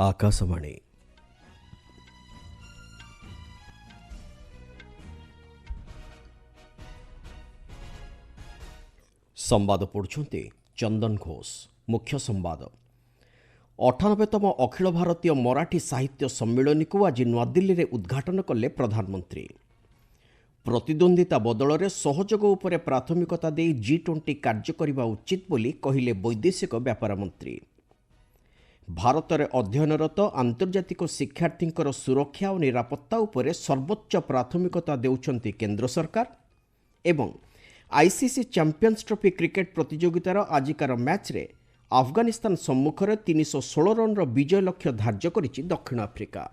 आकाशवाणी संवाद पढ़ुछन्ति चंदन घोष। मुख्य संवाद 98तम अखिल भारतीय मराठी साहित्य सम्मेलन को आज नुआदिल्ली रे उद्घाटन कले प्रधानमंत्री। प्रतिद्वंदिता बदल में सहयोग उपर प्राथमिकता दे G20 कार्य करने उचित बोली कहिले वैदेशिक व्यापार मंत्री। भारत में अध्ययनरत आंतर्जातिक शिक्षार्थी सुरक्षा और निरापत्ता उपर सर्वोच्च प्राथमिकता देउछन्ति केंद्र सरकार। एवं आईसीसी चैंपियंस ट्रॉफी क्रिकेट प्रतियोगितार आजिकार मैच रे अफगानिस्तान सम्मुख 316 रन विजय लक्ष्य धार्य करिछि दक्षिण आफ्रिका।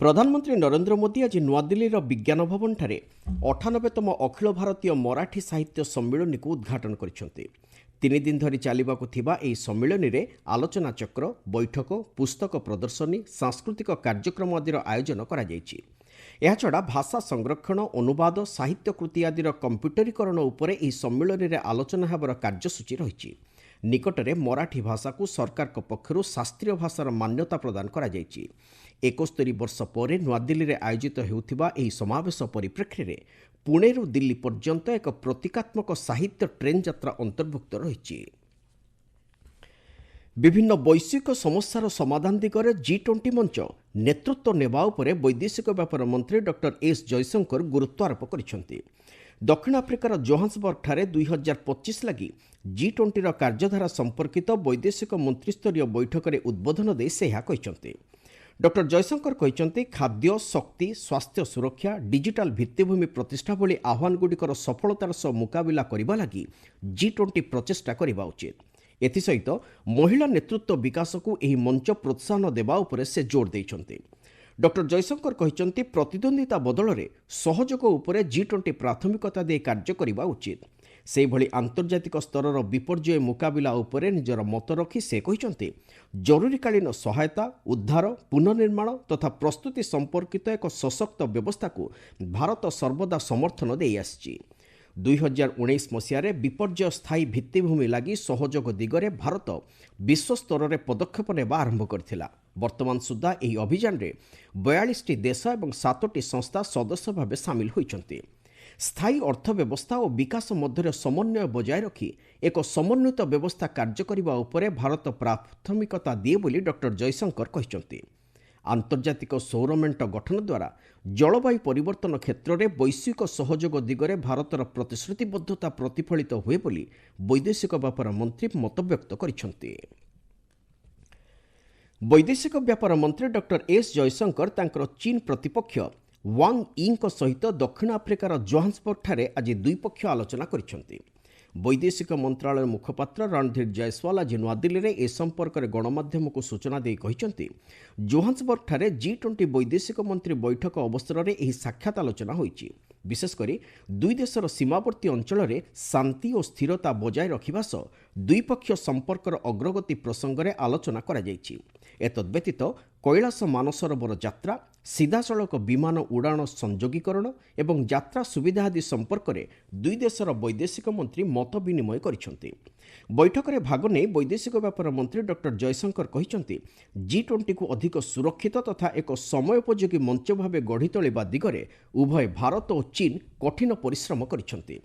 प्रधानमंत्री नरेंद्र मोदी आज नुआदिल्ली विज्ञान भवन ठारे 98तम अखिल भारतीय मराठी साहित्य सम्मेलन को उद्घाटन करिसेंति। 3 दिन धरी चलिबाकु थिबा एही सम्मेलन रे आलोचना चक्र, बैठक, पुस्तक प्रदर्शनी, सांस्कृतिक कार्यक्रम आदिर आयोजन करा जायछि। एहाछड़ा भाषा संरक्षण, अनुवाद, साहित्य कृति आदिर कंप्यूटरीकरण उपरे एही सम्मेलन रे आलोचना हेबार कार्यसूची रहिछि। निकटरे मराठी भाषा को सरकार पक्षरु शास्त्रीय भाषार मान्यता प्रदान करा जायछि। 71 वर्ष पर नुआदिल्ली रे आयोजित हेउथिबा एही समावेश परिप्रेक्षी रे पुणेरु दिल्ली पर्यंत एक प्रतीकात्मक साहित्य ट्रेन यात्रा अंतर्भुक्त रहिछि। विभिन्न वैश्विक समस्यार समाधान दिगरे G20 मंच नेतृत्व नेबा उपरे वैदेशिक व्यापार मंत्री डॉक्टर एस जयशंकर गुरुत्व आरोप करिसेंति। दक्षिण आफ्रिकार जोहान्सबर्ग ठारे 2025 लगी G20 र कार्यधारा संपर्कित वैदेशिक मंत्रिस्तरीय बैठक रे उद्बोधन दे से यह कहिसेंति। डॉक्टर जयशंकर कहिसेंति खाद्य, शक्ति, स्वास्थ्य सुरक्षा, डिजिटल भित्तिभूमि प्रतिष्ठा भली आह्वानगुड़िकर सफलतार सह मुकाबिला करबा लगी G20 प्रचेष्टा करबा उचित। एथिसहित महिला नेतृत्व विकास को एही मंच प्रोत्साहन देबा उपरे से जोर दैछन्ति। डॉक्टर जयशंकर कहिसेंति प्रतिद्वंदिता बदल में सहयोग उपरे G20 प्राथमिकता दे कार्य करबा उचित। से भली आंतर्जातिक स्तरर विपर्यय मुकाबिला उपरे निजर मत रखी से कहिसेंति जरूरीकालीन सहायता, उद्धार, पुनर्निर्माण तथा प्रस्तुति संपर्कित एक सशक्त व्यवस्था को भारत सर्वदा समर्थन दे आसिछि। 2019 मसीह विपर्यय स्थायी भित्तिभूमि लगी सहयोग दिगरे भारत विश्व स्तर में पदक्षेप नेबा आरंभ करथिला। वर्तमान सुधा एही अभियान रे 42टी देश और 7टी संस्था सदस्य भाव सामिल होइछन्ति। स्थायी अर्थव्यवस्था और विकास मध्य समन्वय बजाय रखी एक समन्वित व्यवस्था कार्य करने उपरे भारत प्राथमिकता दिए बोली डॉक्टर जयशंकर कहिसेंति। आंतर्जातिक सौर मेंट गठन द्वारा जलवायु परिवर्तन क्षेत्र में वैश्विक सहयोग दिगरे भारतर प्रतिश्रुतिबद्धता प्रतिफलित हुए बोली वैदेशिक व्यापार मंत्री मतव्यक्त करिसेंति। वैदेशिक व्यापार मंत्री डॉक्टर एस जयशंकर तांकर चीन प्रतिपक्ष वांग यीଙ୍କ सहित दक्षिण आफ्रिकार जोहान्सबर्ग ठारे आज द्विपक्षीय आलोचना करिसेंति। वैदेशिक मंत्रालय मुखपात्र रणधीर जायसवाल आज नुआदिल्ली रे ए संपर्क में गणमाध्यम को सूचना दे कहिसेंति जोहान्सबर्ग ठारे G20 वैदेशिक मंत्री बैठक अवसर में यह साक्षात आलोचना होइछि। विशेषकर दुई देशर सीमावर्ती अंचल में शांति और स्थिरता बजाय रखिबा सह द्विपक्षीय संपर्कर अग्रगति प्रसंग में आलोचना करा जायछि। एतद्व्यतीत कैलास मानसरोवर यात्रा, सीधासड़क विमान उड़ाण संयोगीकरण एवं यात्रा सुविधा आदि संपर्क में दुई देशर वैदेशिक मंत्री मत विनिमय करिसेंति। बैठक में भाग नहीं वैदेशिक व्यापार मंत्री डॉक्टर जयशंकर कहिसेंति G20 को अधिक सुरक्षित तथा एक समयोपयोगी मंच भाव गढ़ी तोलिबा दिगरे उभय भारत और चीन कठिन परिश्रम करिसेंति।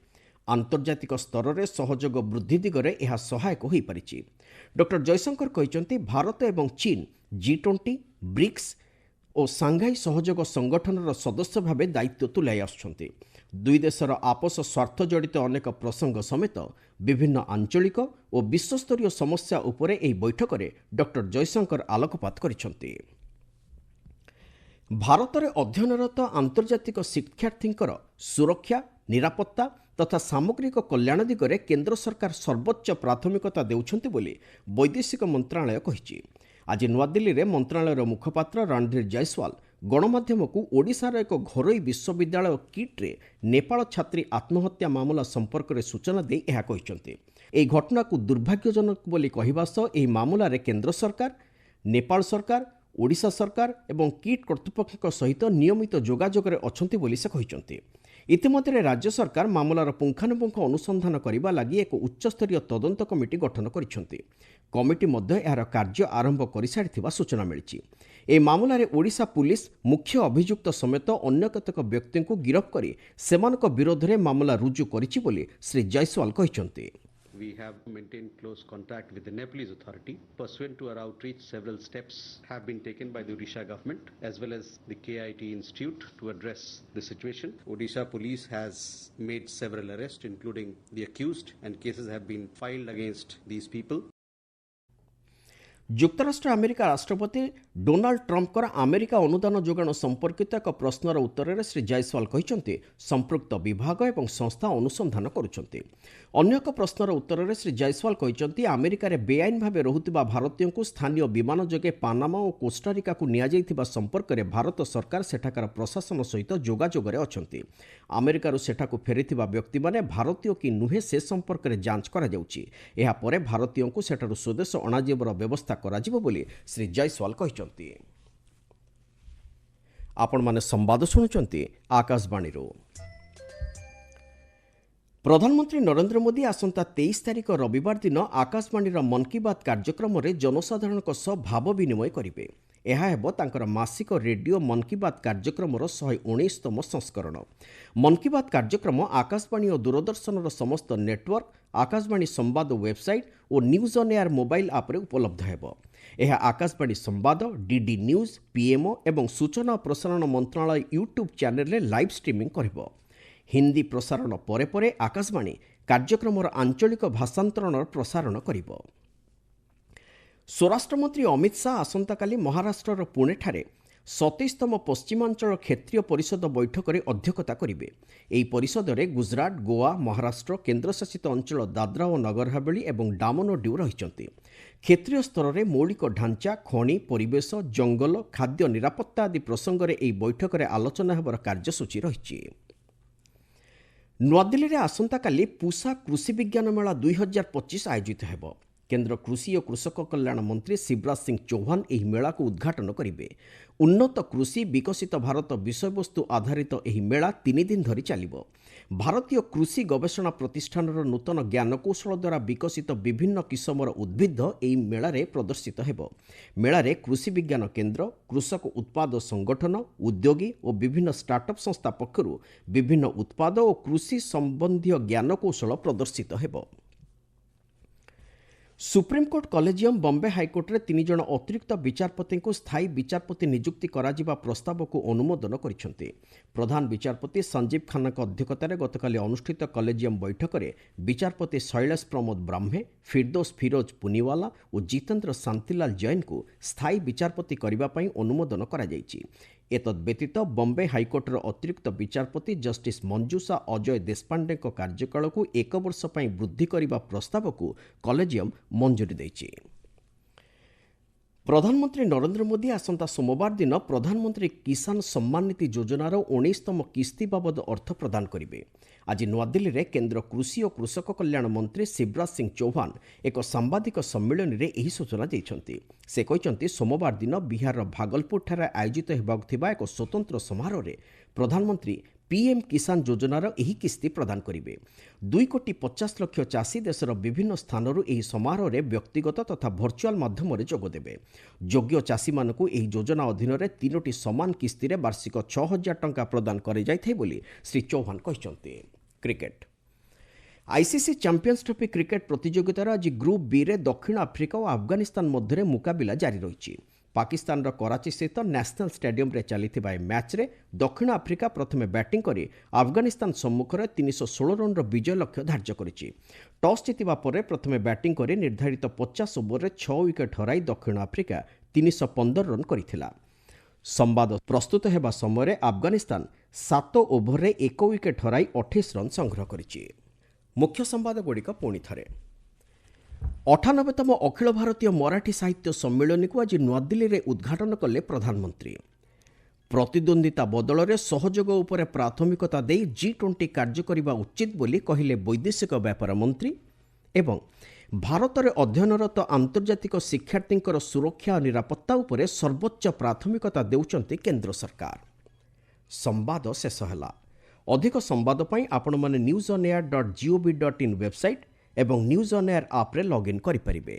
आंतर्जातिक स्तर में सहयोग वृद्धि दिगरे यह सहायक हो पारिछि। डॉक्टर जयशंकर कहिसेंति भारत एवं चीन G20, ब्रिक्स और सांघाई सहयोग संगठन सदस्य भाव दायित्व तुलाई आसुछन्ति। दुई देशर आपस स्वार्थ जड़ित अनेक प्रसंग समेत विभिन्न आंचलिक और विश्वस्तरीय समस्या उपरे एही बैठक में डॉक्टर जयशंकर आलोकपात करिसेंति। भारत में अध्ययनरत आंतर्जातिक शिक्षार्थींकर सुरक्षा, निरापत्ता तथा सामग्रिक कल्याण दिगरे केंद्र सरकार सर्वोच्च प्राथमिकता देउछन्ति बोली वैदेशिक मंत्रालय कहिछि। आज नुआदिल्ली रे मंत्रालयर मुखपात्र रणधीर जायसवाल गणमाध्यम को ओडिशार एक घरोई विश्वविद्यालय किट रे नेपाल छात्री आत्महत्या मामला संपर्क में सूचना दे यह कहिसेंति। एही घटना को दुर्भाग्यजनक बोली कहिबा सह एही मामला रे केंद्र सरकार, नेपाल सरकार, ओडिशा सरकार एवं किट कर्तृपक्ष सहित नियमित जोगाजोग रे अछंती बोली से कहिसेंति। ଇତିମଧ୍ୟରେ ରାଜ୍ୟ ସରକାର ମାମଲାର ପୁଙ୍ଖାନୁପୁଙ୍ଖ ଅନୁସନ୍ଧାନ କରିବା ଲାଗି ଏକ ଉଚ୍ଚସ୍ତରୀୟ ତଦନ୍ତ କମିଟି ଗଠନ କରିଛନ୍ତି। କମିଟି ମଧ୍ୟ ଏହାର କାର୍ଯ୍ୟ ଆରମ୍ଭ କରିସାରିଥିବା ସୂଚନା ମିଳିଛି। ଏହି ମାମଲାରେ ଓଡ଼ିଶା ପୁଲିସ ମୁଖ୍ୟ ଅଭିଯୁକ୍ତ ସମେତ ଅନ୍ୟ କେତେକ ବ୍ୟକ୍ତିଙ୍କୁ ଗିରଫ କରି ସେମାନଙ୍କ ବିରୋଧରେ ମାମଲା ରୁଜୁ କରିଛି ବୋଲି ଶ୍ରୀ ଜୟସ୍ୱାଲ କହିଛନ୍ତି। We have maintained close contact with the Nepalese authority. Pursuant to our outreach, several steps have been taken by the Odisha government as well as the KIT Institute to address the situation. Odisha police has made several arrests, including the accused, and cases have been filed against these people. ଯୁକ୍ତରାଷ୍ଟ୍ର America ରାଷ୍ଟ୍ରପତି Donald ଟ୍ରମ୍ପଙ୍କର America ଅନୁଦାନ ଯୋଗାଣ ସମ୍ପର୍କିତ ଏକ ପ୍ରଶ୍ନର ଉତ୍ତରରେ ଶ୍ରୀ ଜୟସ୍ୱାଲ କହିଛନ୍ତି ସମ୍ପୃକ୍ତ ବିଭାଗ ଏବଂ ସଂସ୍ଥା ଅନୁସନ୍ଧାନ କରୁଛନ୍ତି। ଅନ୍ୟ ଏକ ପ୍ରଶ୍ନର ଉତ୍ତରରେ ଶ୍ରୀ ଜୟସ୍ୱାଲ କହିଛନ୍ତି ଆମେରିକାରେ ବେଆଇନ ଭାବେ ରହୁଥିବା ଭାରତୀୟଙ୍କୁ ସ୍ଥାନୀୟ ବିମାନ ଯୋଗେ ପାନାମା ଓ କୋଷ୍ଟାରିକାକୁ ନିଆଯାଇଥିବା ସମ୍ପର୍କରେ ଭାରତ ସରକାର ସେଠାକାର ପ୍ରଶାସନ ସହିତ ଯୋଗାଯୋଗରେ ଅଛନ୍ତି। ଆମେରିକାରୁ ସେଠାକୁ ଫେରିଥିବା ବ୍ୟକ୍ତିମାନେ ଭାରତୀୟ କି ନୁହେଁ ସେ ସମ୍ପର୍କରେ ଯାଞ୍ଚ କରାଯାଉଛି। ଏହାପରେ ଭାରତୀୟଙ୍କୁ ସେଠାରୁ ସ୍ୱଦେଶ ଅଣାଯିବାର ବ୍ୟବସ୍ଥା କରାଯିବ ବୋଲି ଶ୍ରୀ ଜୟସ୍ୱାଲ କହିଛନ୍ତି। ଆପଣମାନେ ସମ୍ବାଦ ଶୁଣୁଛନ୍ତି ଆକାଶବାଣୀରୁ। ପ୍ରଧାନମନ୍ତ୍ରୀ ନରେନ୍ଦ୍ର ମୋଦି ଆସନ୍ତା 23 ତାରିଖ ରବିବାର ଦିନ ଆକାଶବାଣୀର ମନ୍ କି ବାତ୍ କାର୍ଯ୍ୟକ୍ରମରେ ଜନସାଧାରଣଙ୍କ ସହ ଭାବ ବିନିମୟ କରିବେ। ଏହା ହେବ ତାଙ୍କର ମାସିକ ରେଡିଓ ମନ୍ କି ବାତ୍ କାର୍ଯ୍ୟକ୍ରମର 119ତମ ସଂସ୍କରଣ। ମନ୍ କି ବାତ୍ କାର୍ଯ୍ୟକ୍ରମ ଆକାଶବାଣୀ ଓ ଦୂରଦର୍ଶନର ସମସ୍ତ ନେଟୱାର୍କ, ଆକାଶବାଣୀ ସମ୍ବାଦ website O news on air mobile ଆପ୍ରେ ଉପଲବ୍ଧ ହେବ। ଏହା ଆକାଶବାଣୀ ସମ୍ବାଦ, ଡିଡି ନ୍ୟୁଜ୍, ପିଏମ୍ଓ ଏବଂ ସୂଚନା ଓ ପ୍ରସାରଣ ମନ୍ତ୍ରଣାଳୟ ୟୁଟ୍ୟୁବ୍ ଚ୍ୟାନେଲରେ ଲାଇଭ୍ ଷ୍ଟ୍ରିମିଂ କରିବ। ହିନ୍ଦୀ ପ୍ରସାରଣ ପରେ ପରେ ଆକାଶବାଣୀ କାର୍ଯ୍ୟକ୍ରମର ଆଞ୍ଚଳିକ ଭାଷାନ୍ତରଣର ପ୍ରସାରଣ କରିବ। ସ୍ୱରାଷ୍ଟ୍ରମନ୍ତ୍ରୀ ଅମିତ ଶାହା ଆସନ୍ତାକାଲି ମହାରାଷ୍ଟ୍ରର ପୁଣେଠାରେ 27ତମ ପଶ୍ଚିମାଞ୍ଚଳ କ୍ଷେତ୍ରୀୟ ପରିଷଦ ବୈଠକରେ ଅଧ୍ୟକ୍ଷତା କରିବେ। ଏହି ପରିଷଦରେ ଗୁଜରାଟ, ଗୋଆ, ମହାରାଷ୍ଟ୍ର, କେନ୍ଦ୍ରଶାସିତ ଅଞ୍ଚଳ ଦାଦ୍ରା ଓ ନଗର ହାବେଳି ଏବଂ ଡାମନ ଓ ଡିଉ ରହିଛନ୍ତି। କ୍ଷେତ୍ରୀୟ ସ୍ତରରେ ମୌଳିକ ଢାଞ୍ଚା, ଖଣି, ପରିବେଶ, ଜଙ୍ଗଲ, ଖାଦ୍ୟ ନିରାପତ୍ତା ଆଦି ପ୍ରସଙ୍ଗରେ ଏହି ବୈଠକରେ ଆଲୋଚନା ହେବାର କାର୍ଯ୍ୟସୂଚୀ ରହିଛି। ନୂଆଦିଲ୍ଲୀରେ ଆସନ୍ତାକାଲି ପୁସା କୃଷି ବିଜ୍ଞାନ ମେଳା 2025 ଆୟୋଜିତ ହେବ। କେନ୍ଦ୍ର କୃଷି ଓ କୃଷକ କଲ୍ୟାଣ ମନ୍ତ୍ରୀ ଶିବରାଜ ସିଂ ଚୌହାନ ଏହି ମେଳାକୁ ଉଦ୍ଘାଟନ କରିବେ। ଉନ୍ନତ କୃଷି ବିକଶିତ ଭାରତ ବିଷୟବସ୍ତୁ ଆଧାରିତ ଏହି ମେଳା 3 ଦିନ ଧରି ଚାଲିବ। ଭାରତୀୟ କୃଷି ଗବେଷଣା ପ୍ରତିଷ୍ଠାନର ନୂତନ ଜ୍ଞାନକୌଶଳ ଦ୍ୱାରା ବିକଶିତ ବିଭିନ୍ନ କିସମର ଉଦ୍ଭିଦ ଏହି ମେଳାରେ ପ୍ରଦର୍ଶିତ ହେବ। ମେଳାରେ କୃଷି ବିଜ୍ଞାନ କେନ୍ଦ୍ର, କୃଷକ ଉତ୍ପାଦ ସଂଗଠନ, ଉଦ୍ୟୋଗୀ ଓ ବିଭିନ୍ନ ଷ୍ଟାର୍ଟଅପ୍ ସଂସ୍ଥା ପକ୍ଷରୁ ବିଭିନ୍ନ ଉତ୍ପାଦ ଓ କୃଷି ସମ୍ବନ୍ଧୀୟ ଜ୍ଞାନକୌଶଳ ପ୍ରଦର୍ଶିତ ହେବ। ସୁପ୍ରିମକୋର୍ଟ କଲେଜିୟମ୍ ବମ୍ବେ ହାଇକୋର୍ଟରେ 3 ଜଣ ଅତିରିକ୍ତ ବିଚାରପତିଙ୍କୁ ସ୍ଥାୟୀ ବିଚାରପତି ନିଯୁକ୍ତି କରାଯିବା ପ୍ରସ୍ତାବକୁ ଅନୁମୋଦନ କରିଛନ୍ତି। ପ୍ରଧାନ ବିଚାରପତି ସଞ୍ଜୀବ ଖାନ୍ନାଙ୍କ ଅଧ୍ୟକ୍ଷତାରେ ଗତକାଲି ଅନୁଷ୍ଠିତ କଲେଜିୟମ୍ ବୈଠକରେ ବିଚାରପତି ଶୈଳେଶ ପ୍ରମୋଦ ବ୍ରାହ୍ମେ, ଫିରଦୌସ ଫିରୋଜ ପୁନିୱାଲା ଓ ଜିତେନ୍ଦ୍ର ଶାନ୍ତିଲାଲ ଜୈନଙ୍କୁ ସ୍ଥାୟୀ ବିଚାରପତି କରିବା ପାଇଁ ଅନୁମୋଦନ କରାଯାଇଛି। ଏତଦ୍ବ୍ୟତୀତ ବମ୍ବେ ହାଇକୋର୍ଟର ଅତିରିକ୍ତ ବିଚାରପତି ଜଷ୍ଟିସ୍ ମଞ୍ଜୁଷା ଅଜୟ ଦେଶପାଣ୍ଡେଙ୍କ କାର୍ଯ୍ୟକାଳକୁ 1 ବର୍ଷ ପାଇଁ ବୃଦ୍ଧି କରିବା ପ୍ରସ୍ତାବକୁ କଲେଜିୟମ୍ ମଞ୍ଜୁରୀ ଦେଇଛି। ପ୍ରଧାନମନ୍ତ୍ରୀ ନରେନ୍ଦ୍ର ମୋଦି ଆସନ୍ତା ସୋମବାର ଦିନ ପ୍ରଧାନମନ୍ତ୍ରୀ କିଷାନ ସମ୍ମାନ ନିଧି ଯୋଜନାର 19ତମ କିସ୍ତି ବାବଦ ଅର୍ଥ ପ୍ରଦାନ କରିବେ। ଆଜି ନୂଆଦିଲ୍ଲୀରେ କେନ୍ଦ୍ର କୃଷି ଓ କୃଷକ କଲ୍ୟାଣ ମନ୍ତ୍ରୀ ଶିବରାଜ ସିଂ ଚୌହାନ ଏକ ସାମ୍ବାଦିକ ସମ୍ମିଳନୀରେ ଏହି ସୂଚନା ଦେଇଛନ୍ତି। ସେ କହିଛନ୍ତି ସୋମବାର ଦିନ ବିହାରର ଭାଗଲପୁରଠାରେ ଆୟୋଜିତ ହେବାକୁ ଥିବା ଏକ ସ୍ୱତନ୍ତ୍ର ସମାରୋହରେ ପ୍ରଧାନମନ୍ତ୍ରୀ ପିଏମ୍ କିଷାନ ଯୋଜନାର ଏହି କିସ୍ତି ପ୍ରଦାନ କରିବେ। 2,50,00,000 ଚାଷୀ ଦେଶର ବିଭିନ୍ନ ସ୍ଥାନରୁ ଏହି ସମାରୋହରେ ବ୍ୟକ୍ତିଗତ ତଥା ଭର୍ଚୁଆଲ ମାଧ୍ୟମରେ ଯୋଗଦେବେ। ଯୋଗ୍ୟ ଚାଷୀମାନଙ୍କୁ ଏହି ଯୋଜନା ଅଧୀନରେ 3ଟି ସମାନ କିସ୍ତିରେ ବାର୍ଷିକ 6,000 ଟଙ୍କା ପ୍ରଦାନ କରାଯାଇଥାଏ ବୋଲି ଶ୍ରୀ ଚୌହାନ କହିଛନ୍ତି। Cricket. ICC champions trophy cricket ପ୍ରତିଯୋଗିତାର ଆଜି ଗ୍ରୁପ୍ ବିରେ ଦକ୍ଷିଣ ଆଫ୍ରିକା ଓ ଆଫଗାନିସ୍ତାନ ମଧ୍ୟରେ ମୁକାବିଲା ଜାରି ରହିଛି। ପାକିସ୍ତାନର କରାଚି ସ୍ଥିତ ନ୍ୟାସନାଲ୍ ଷ୍ଟାଡିୟମରେ ଚାଲିଥିବା ଏହି ମ୍ୟାଚ୍ରେ ଦକ୍ଷିଣ ଆଫ୍ରିକା ପ୍ରଥମେ ବ୍ୟାଟିଂ କରି ଆଫଗାନିସ୍ତାନ ସମ୍ମୁଖରେ 316 ରନ୍ର ବିଜୟ ଲକ୍ଷ୍ୟ ଧାର୍ଯ୍ୟ କରିଛି। ଟସ୍ ଜିତିବା ପରେ ପ୍ରଥମେ ବ୍ୟାଟିଂ କରି ନିର୍ଦ୍ଧାରିତ 50 ଓଭରରେ 6 ୱିକେଟ୍ ହରାଇ ଦକ୍ଷିଣ ଆଫ୍ରିକା 315 ରନ୍ କରିଥିଲା। ସମ୍ବାଦ ପ୍ରସ୍ତୁତ ହେବା ସମୟରେ ଆଫଗାନିସ୍ତାନ 7 ଓଭରରେ 1 ୱିକେଟ୍ ହରାଇ 28 ରନ୍ ସଂଗ୍ରହ କରିଛି। ମୁଖ୍ୟ ସମ୍ବାଦଗୁଡ଼ିକ ପୁଣି ଥରେ। 98ତମ ଅଖିଳ ଭାରତୀୟ ମରାଠୀ ସାହିତ୍ୟ ସମ୍ମିଳନୀକୁ ଆଜି ନୂଆଦିଲ୍ଲୀରେ ଉଦ୍ଘାଟନ କଲେ ପ୍ରଧାନମନ୍ତ୍ରୀ। ପ୍ରତିଦ୍ୱନ୍ଦ୍ୱିତା ବଦଳରେ ସହଯୋଗ ଉପରେ ପ୍ରାଥମିକତା ଦେଇ G20 କାର୍ଯ୍ୟ କରିବା ଉଚିତ ବୋଲି କହିଲେ ବୈଦେଶିକ ବ୍ୟାପାର ମନ୍ତ୍ରୀ। ଏବଂ ଭାରତରେ ଅଧ୍ୟୟନରତ ଆନ୍ତର୍ଜାତିକ ଶିକ୍ଷାର୍ଥୀଙ୍କର ସୁରକ୍ଷା ଓ ନିରାପତ୍ତା ଉପରେ ସର୍ବୋଚ୍ଚ ପ୍ରାଥମିକତା ଦେଉଛନ୍ତି କେନ୍ଦ୍ର ସରକାର। ସମ୍ବାଦ ଶେଷ ହେଲା। ଅଧିକ ସମ୍ବାଦ ପାଇଁ ଆପଣମାନେ newsonair.gov.in ୱେବସାଇଟ୍ ଏବଂ ନ୍ୟୁଜ୍ ଅନ୍ ଏୟାର ଆପ୍ରେ ଲଗ୍ଇନ୍ କରିପାରିବେ।